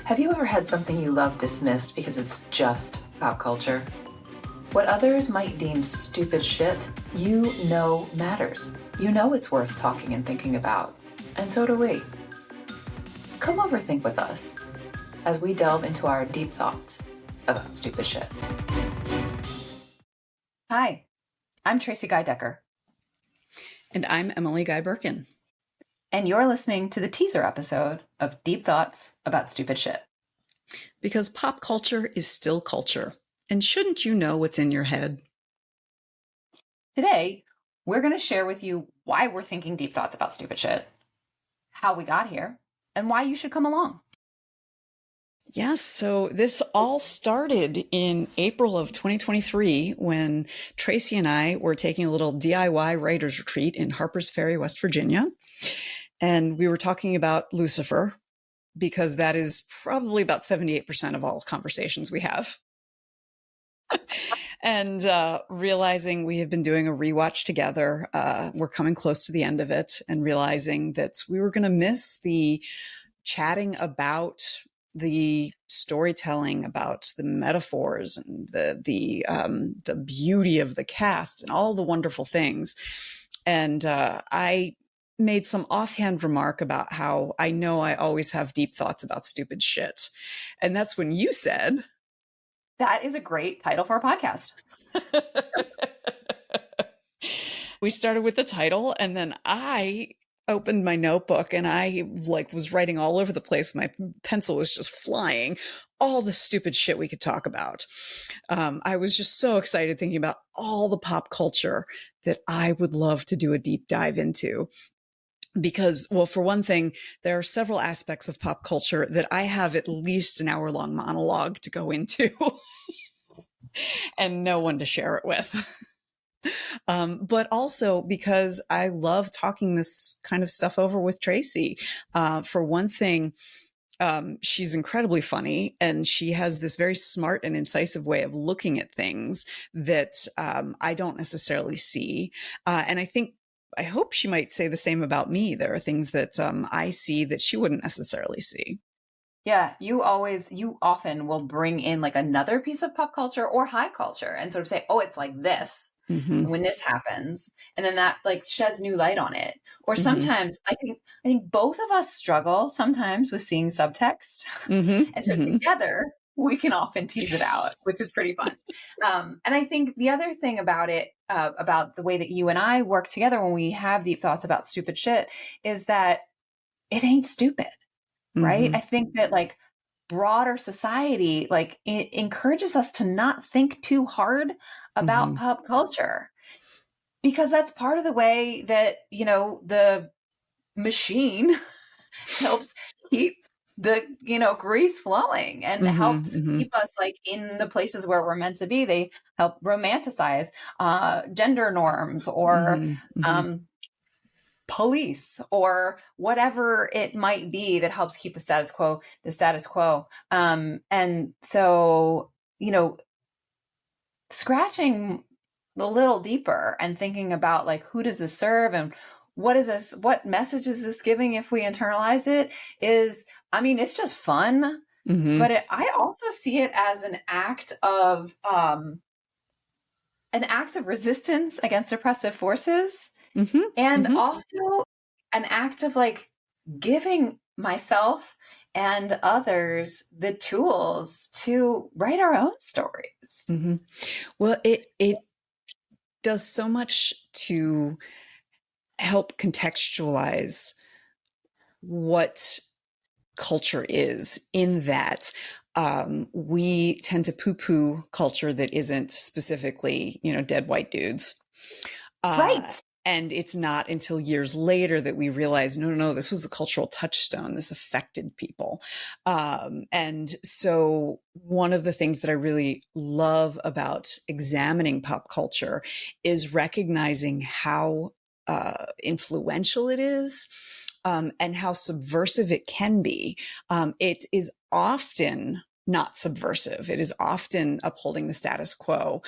Have you ever had something you love dismissed because it's just pop culture? What others might deem stupid shit, you know matters. You know it's worth talking and thinking about. And so do we. Come overthink with us as we delve into our deep thoughts about stupid shit. Hi, I'm Tracie Decker. And I'm Emily Birken. And you're listening to the teaser episode of Deep Thoughts About Stupid Shit. Because pop culture is still culture. And shouldn't you know what's in your head? Today, we're going to share with you why we're thinking deep thoughts about stupid shit, how we got here, and why you should come along. Yes, so this all started in April of 2023 when Tracie and I were taking a little DIY writer's retreat in Harpers Ferry, West Virginia. And we were talking about Lucifer because that is probably about 78% of all conversations we have. And realizing we have been doing a rewatch together, we're coming close to the end of it, and realizing that we were going to miss the chatting about the storytelling, about the metaphors and the beauty of the cast and all the wonderful things. And I made some offhand remark about how I know I always have deep thoughts about stupid shit. And that's when you said, that is a great title for a podcast. We started with the title, and then I opened my notebook and I was writing all over the place. My pencil was just flying, all the stupid shit we could talk about. I was just so excited thinking about all the pop culture that I would love to do a deep dive into. Because, well, for one thing, there are several aspects of pop culture that I have at least an hour-long monologue to go into and no one to share it with. But also because I love talking this kind of stuff over with Tracie. For one thing, she's incredibly funny, and she has this very smart and incisive way of looking at things that I don't necessarily see. And I hope she might say the same about me. There are things that I see that she wouldn't necessarily see. Yeah, you often will bring in like another piece of pop culture or high culture and sort of say, oh, it's like this when this happens. And then that like sheds new light on it. Or sometimes I think both of us struggle sometimes with seeing subtext. And so together we can often tease it out, which is pretty fun. And I think the other thing about it, about the way that you and I work together when we have deep thoughts about stupid shit, is that it ain't stupid. Right. I think that like broader society, like it encourages us to not think too hard about pop culture, because that's part of the way that, you know, the machine helps keep the, you know, grease flowing and helps keep us like in the places where we're meant to be. They help romanticize gender norms or police or whatever it might be that helps keep the status quo. And so, you know, scratching a little deeper and thinking about like, who does this serve and what message is this giving if we internalize it is, I mean, it's just fun, but I also see it as an act of resistance against oppressive forces. And also an act of like giving myself and others the tools to write our own stories. Well, it does so much to help contextualize what culture is, in that we tend to poo-poo culture that isn't specifically, you know, dead white dudes. Right. And it's not until years later that we realize, no, this was a cultural touchstone. This affected people. And so one of the things that I really love about examining pop culture is recognizing how influential it is, and how subversive it can be. It is often not subversive. It is often upholding the status quo,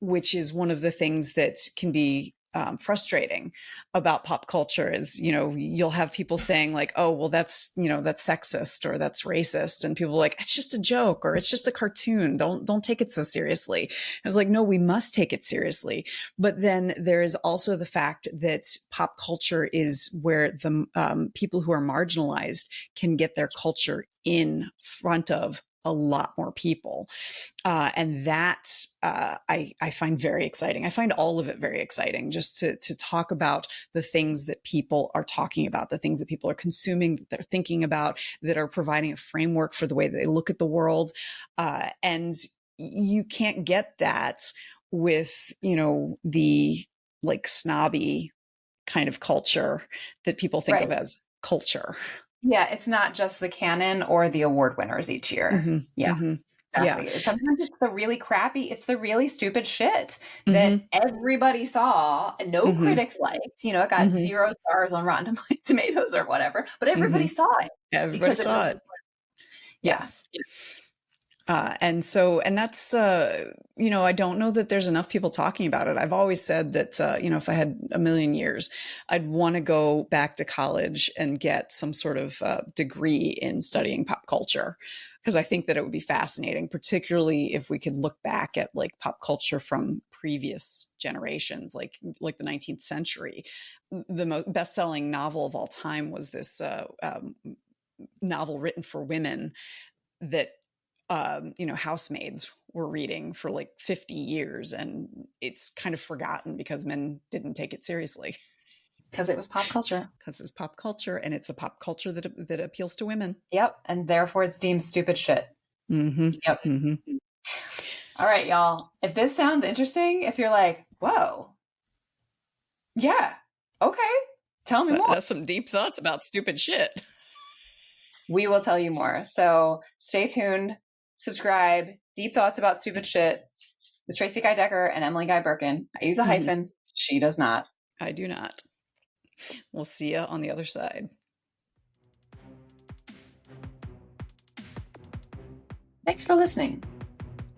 which is one of the things that can be frustrating about pop culture is, you'll have people saying like, oh, well, that's sexist or that's racist. And people are like, it's just a joke or it's just a cartoon. Don't take it so seriously. And I was like, no, we must take it seriously. But then there is also the fact that pop culture is where the people who are marginalized can get their culture in front of a lot more people. And that I find very exciting. I find all of it very exciting, just to talk about the things that people are talking about, the things that people are consuming, that they're thinking about, that are providing a framework for the way that they look at the world. And you can't get that with, the like snobby kind of culture that people think of as culture. Yeah, it's not just the canon or the award winners each year. Mm-hmm, Yeah, mm-hmm. exactly. Yeah. Sometimes it's the really crappy, it's the really stupid shit that everybody saw and no critics liked. It got 0 stars on Rotten Tomatoes or whatever, but everybody saw it. Everybody saw it. Yes. And that's, I don't know that there's enough people talking about it. I've always said that, if I had a million years, I'd want to go back to college and get some sort of degree in studying pop culture, because I think that it would be fascinating, particularly if we could look back at like pop culture from previous generations, like the 19th century. The most best-selling novel of all time was this novel written for women that housemaids were reading for like 50 years, and it's kind of forgotten because men didn't take it seriously. Because it was pop culture. Because it's pop culture, and it's a pop culture that appeals to women. Yep, and therefore it's deemed stupid shit. Mm-hmm. Yep. Mm-hmm. All right, y'all. If this sounds interesting, if you're like, whoa, yeah, okay, tell me more. That's some deep thoughts about stupid shit. We will tell you more. So stay tuned. Subscribe. Deep thoughts about stupid shit with Tracie Guy Decker and Emily Guy Birken. I use a hyphen. She does not. I do not. We'll see you on the other side. Thanks for listening.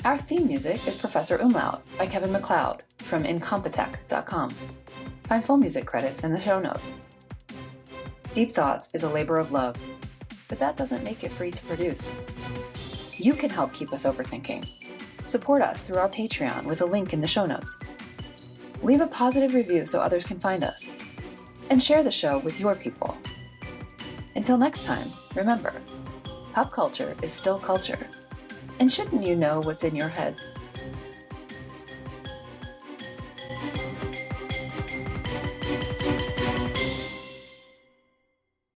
Our theme music is Professor Umlaut by Kevin MacLeod from incompetech.com. Find full music credits in the show notes. Deep Thoughts is a labor of love, but that doesn't make it free to produce. You can help keep us overthinking. Support us through our Patreon with a link in the show notes. Leave a positive review so others can find us. And share the show with your people. Until next time, remember, pop culture is still culture. And shouldn't you know what's in your head?